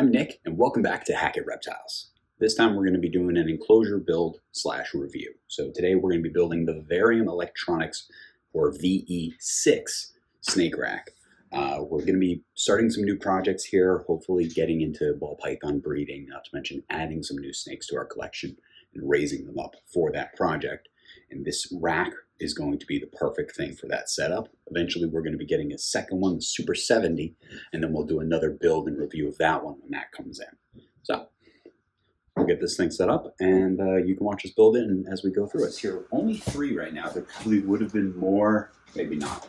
I'm Nick, and welcome back to HackIt Reptiles. This time we're going to be doing an enclosure build / review. So today we're going to be building the Vivarium electronics or VE-6 snake rack. We're going to be starting some new projects here, hopefully getting into ball python breeding, not to mention adding some new snakes to our collection and raising them up for that project. And this rack is going to be the perfect thing for that setup. Eventually we're going to be getting a second one, the Super 70, and then we'll do another build and review of that one when that comes in. So we'll get this thing set up and you can watch us build it and as we go through it. Here are only 3 right now. There probably would have been more, maybe not.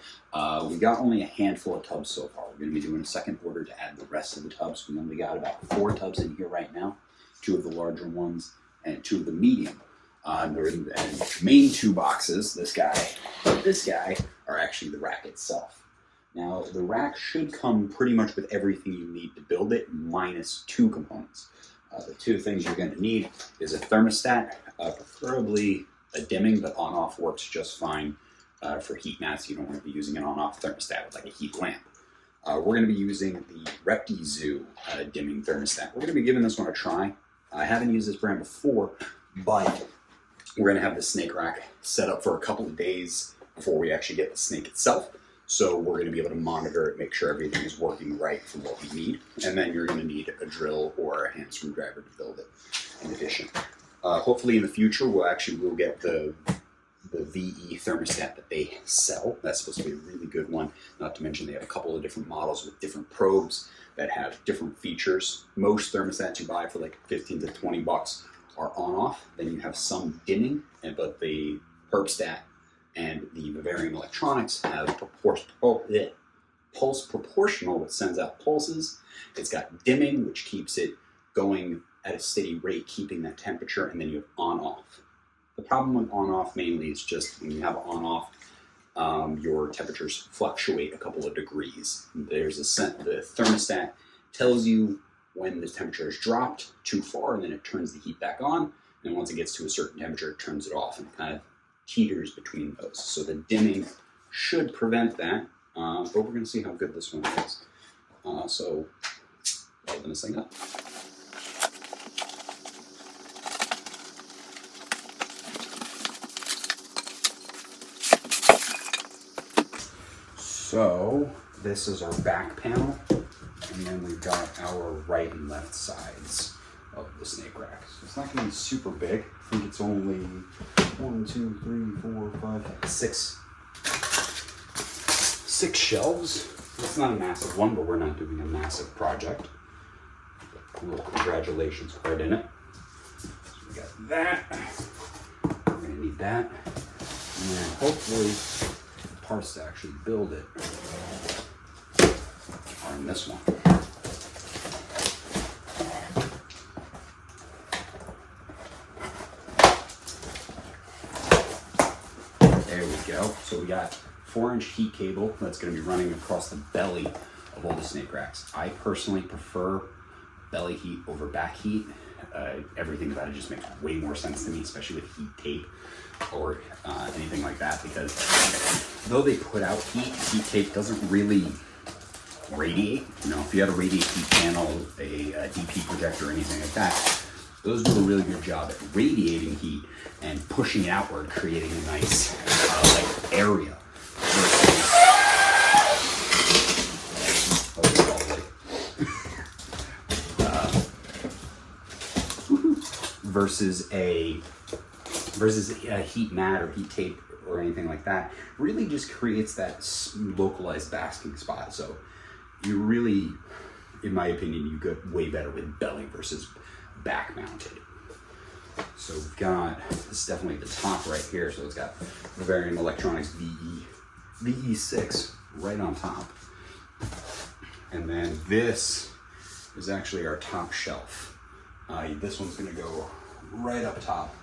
We got only a handful of tubs so far. We're going to be doing a second order to add the rest of the tubs. We only got about 4 tubs in here right now, 2 of the larger ones and 2 of the medium. The main 2 boxes, this guy, are actually the rack itself. Now, the rack should come pretty much with everything you need to build it, minus 2 components. The 2 things you're going to need is a thermostat, preferably a dimming, but on-off works just fine. For heat mats, you don't want to be using an on-off thermostat with like a heat lamp. We're going to be using the Retiles dimming thermostat. We're going to be giving this one a try. I haven't used this brand before, but we're going to have the snake rack set up for a couple of days before we actually get the snake itself. So we're going to be able to monitor it, make sure everything is working right for what we need. And then you're going to need a drill or a hand screwdriver to build it in addition. Hopefully in the future, we'll get the VE thermostat that they sell. That's supposed to be a really good one. Not to mention they have a couple of different models with different probes that have different features. Most thermostats you buy for like 15 to 20 bucks are on-off. Then you have some dimming, but the Herbstat and the Vivarium electronics have pulse proportional, which sends out pulses. It's got dimming, which keeps it going at a steady rate, keeping that temperature, and then you have on-off. The problem with on-off mainly is just when you have on-off, your temperatures fluctuate a couple of degrees. There's the thermostat tells you when the temperature is dropped too far, and then it turns the heat back on. And once it gets to a certain temperature, it turns it off, and it kind of teeters between those. So the dimming should prevent that, but we're going to see how good this one is. So open this thing up. So this is our back panel. And then we've got our right and left sides of the snake rack. So it's not going to be super big. I think it's only 1, 2, 3, 4, 5, 6 shelves. It's not a massive one, but we're not doing a massive project. A little congratulations card in it. So we got that. We're going to need that. And then hopefully the parts to actually build it are in this one. There we go. So we got 4-inch heat cable that's going to be running across the belly of all the snake racks. I personally prefer belly heat over back heat. Everything about it just makes way more sense to me, especially with heat tape or anything like that, because though they put out heat tape doesn't really radiate. You know, if you had a radiate heat panel, a DP projector or anything like that, those do a really good job at radiating heat and pushing it outward, creating a nice like area versus a heat mat or heat tape or anything like that. Really just creates that localized basking spot. So you really, in my opinion, you get way better with belly versus back mounted. So we've got, this is definitely the top right here. So it's got Vivarium Electronics VE-6 right on top. And then this is actually our top shelf. This one's gonna go right up top,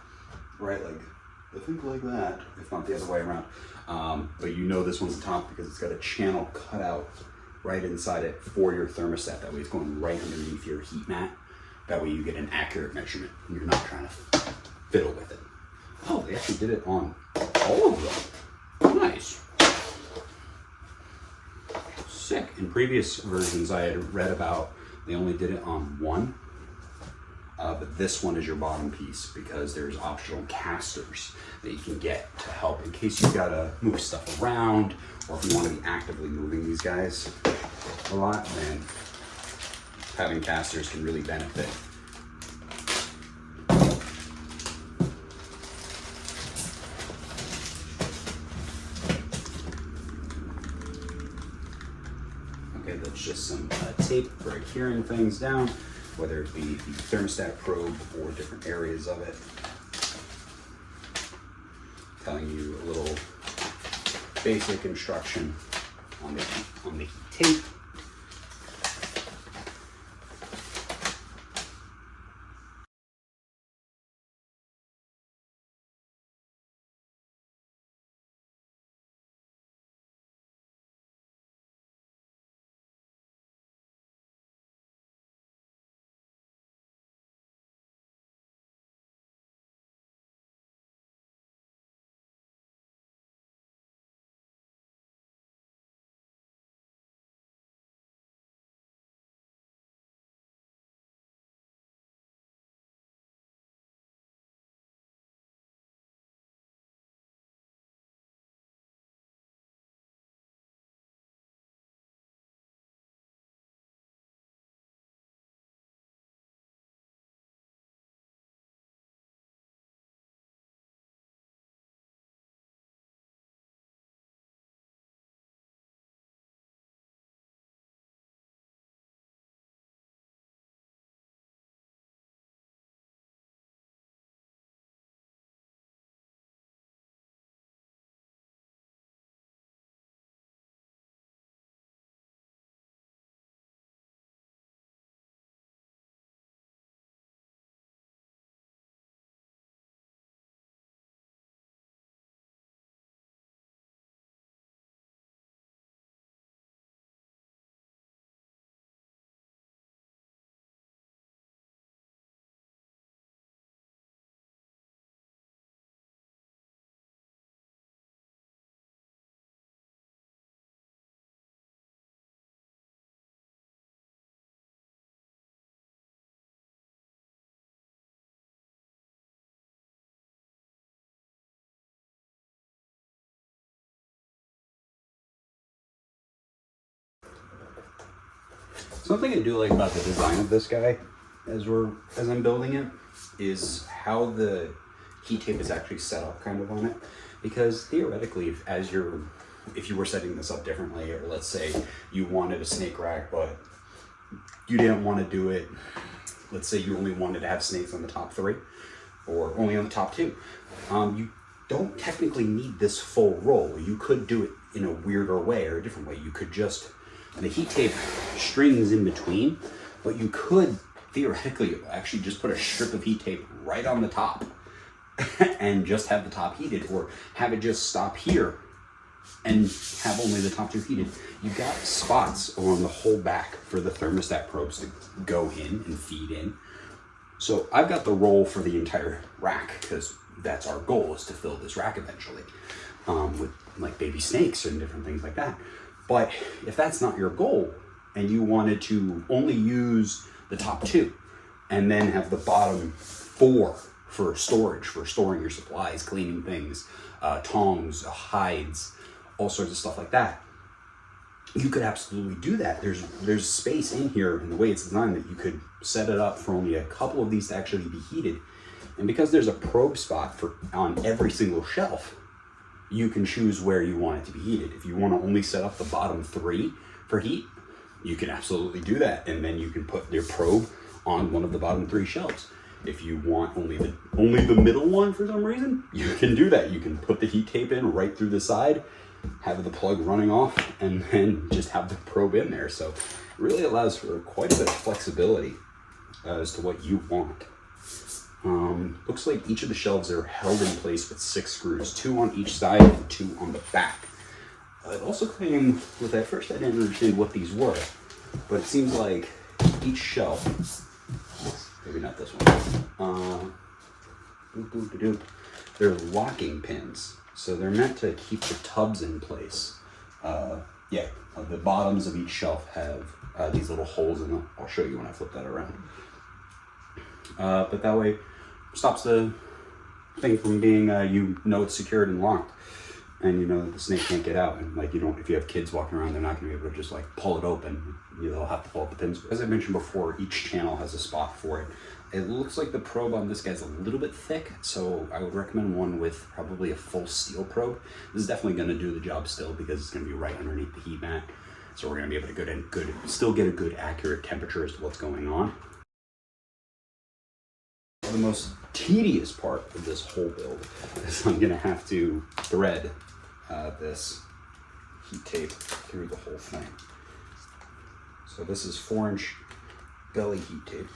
right like, I think like that, if not the other way around. But you know this one's the top because it's got a channel cut out right inside it for your thermostat. That way it's going right underneath your heat mat. That way you get an accurate measurement. You're not trying to fiddle with it. Oh, they actually did it on all of them. Nice. Sick. In previous versions, I had read about They only did it on one, but this one is your bottom piece because there's optional casters that you can get to help in case you gotta move stuff around, or if you want to be actively moving these guys a lot, then having casters can really benefit. Okay, that's just some tape for adhering things down, whether it be the thermostat probe or different areas of it. Telling you a little basic instruction on the tape. Something I do like about the design of this guy as I'm building it is how the heat tape is actually set up kind of on it. Because theoretically, if you were setting this up differently, or let's say you wanted a snake rack, but you didn't want to do it, let's say you only wanted to have snakes on the top 3 or only on the top 2, you don't technically need this full roll. You could do it in a weirder way or a different way. You could just, and the heat tape strings in between, but you could theoretically actually just put a strip of heat tape right on the top and just have the top heated, or have it just stop here and have only the top 2 heated. You've got spots along the whole back for the thermostat probes to go in and feed in. So I've got the roll for the entire rack because that's our goal, is to fill this rack eventually with like baby snakes and different things like that. But if that's not your goal and you wanted to only use the top 2 and then have the bottom 4 for storage, for storing your supplies, cleaning things, tongs, hides, all sorts of stuff like that, you could absolutely do that. There's space in here in the way it's designed that you could set it up for only a couple of these to actually be heated. And because there's a probe spot on every single shelf, you can choose where you want it to be heated. If you want to only set up the bottom 3 for heat, you can absolutely do that. And then you can put your probe on one of the bottom 3 shelves. If you want only the middle one for some reason, you can do that. You can put the heat tape in right through the side, have the plug running off, and then just have the probe in there. So it really allows for quite a bit of flexibility as to what you want. Looks like each of the shelves are held in place with 6 screws, 2 on each side and 2 on the back. It also came with, at first I didn't understand what these were, but it seems like each shelf, maybe not this one, they're locking pins. So they're meant to keep the tubs in place yeah, the bottoms of each shelf have these little holes in them. I'll show you when I flip that around. But that way stops the thing from being, it's secured and locked, and that the snake can't get out. And like, if you have kids walking around, they're not going to be able to just like pull it open. They'll have to pull up the pins. As I mentioned before, each channel has a spot for it. It looks like the probe on this guy's a little bit thick, so I would recommend one with probably a full steel probe. This is definitely going to do the job still, because it's going to be right underneath the heat mat. So we're going to be able to still get a good accurate temperature as to what's going on. The most tedious part of this whole build is I'm going to have to thread this heat tape through the whole thing. So this is 4-inch belly heat tape.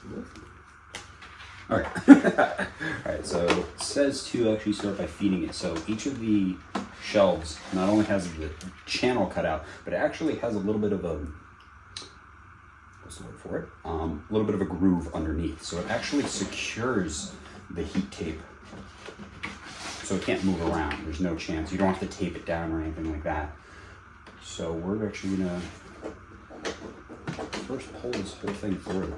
All right. All right, so it says to actually start by feeding it. So each of the shelves not only has the channel cut out, but it actually has a little bit of a, what's the word for it? A little bit of a groove underneath. So it actually secures the heat tape so it can't move around. There's no chance. You don't have to tape it down or anything like that. So we're actually gonna first pull this whole thing through.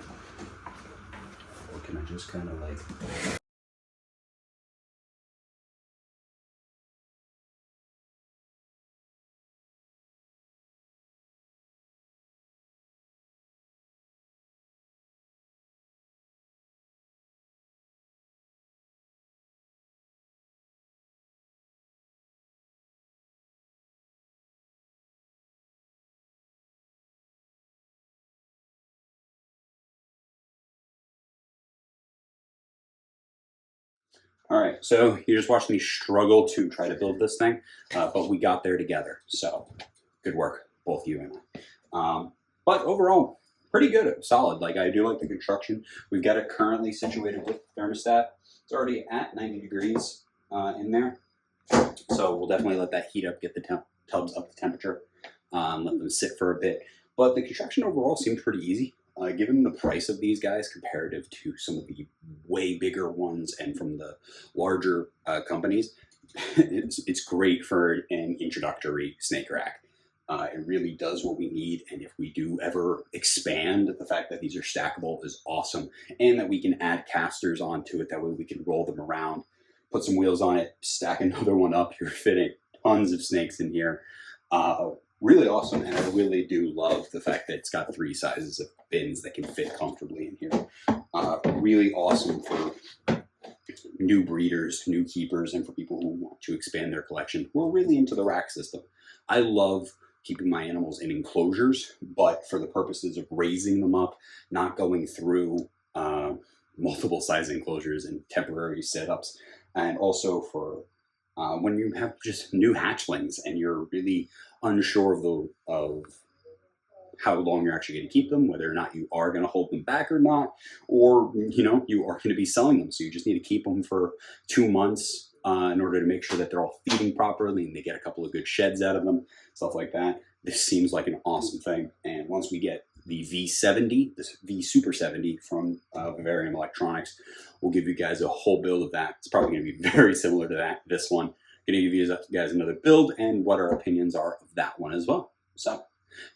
Or can I just kind of like... All right, so you're just watching me struggle to try to build this thing, but we got there together. So good work, both you and I. But overall, pretty good, solid. Like, I do like the construction. We've got it currently situated with the thermostat. It's already at 90 degrees in there. So we'll definitely let that heat up, get the tubs up to temperature, let them sit for a bit. But the construction overall seemed pretty easy. Given the price of these guys comparative to some of the way bigger ones and from the larger companies, it's great for an introductory snake rack. It really does what we need, and if we do ever expand, the fact that these are stackable is awesome, and that we can add casters onto it. That way we can roll them around, put some wheels on it, stack another one up. You're fitting tons of snakes in here. Really awesome, and I really do love the fact that it's got 3 sizes of bins that can fit comfortably in here. Really awesome for new breeders, new keepers, and for people who want to expand their collection. We're really into the rack system. I love keeping my animals in enclosures, but for the purposes of raising them up, not going through multiple size enclosures and temporary setups, and also for when you have just new hatchlings and you're really unsure of how long you're actually going to keep them, whether or not you are going to hold them back or not, or you are going to be selling them. So you just need to keep them for 2 months in order to make sure that they're all feeding properly and they get a couple of good sheds out of them, stuff like that. This seems like an awesome thing. And once we get the V70, this V Super 70 from Vivarium Electronics, we'll give you guys a whole build of that. It's probably going to be very similar to this one. Going to give you guys another build and what our opinions are of that one as well. So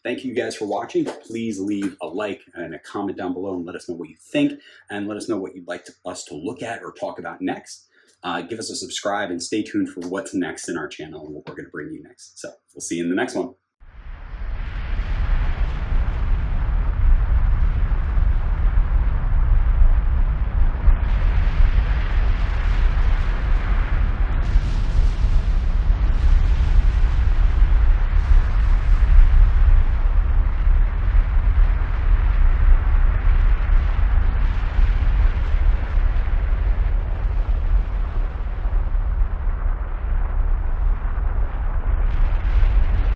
thank you guys for watching. Please leave a like and a comment down below and let us know what you think, and let us know what you'd like us to look at or talk about next. Give us a subscribe and stay tuned for what's next in our channel and what we're going to bring you next. So we'll see you in the next one.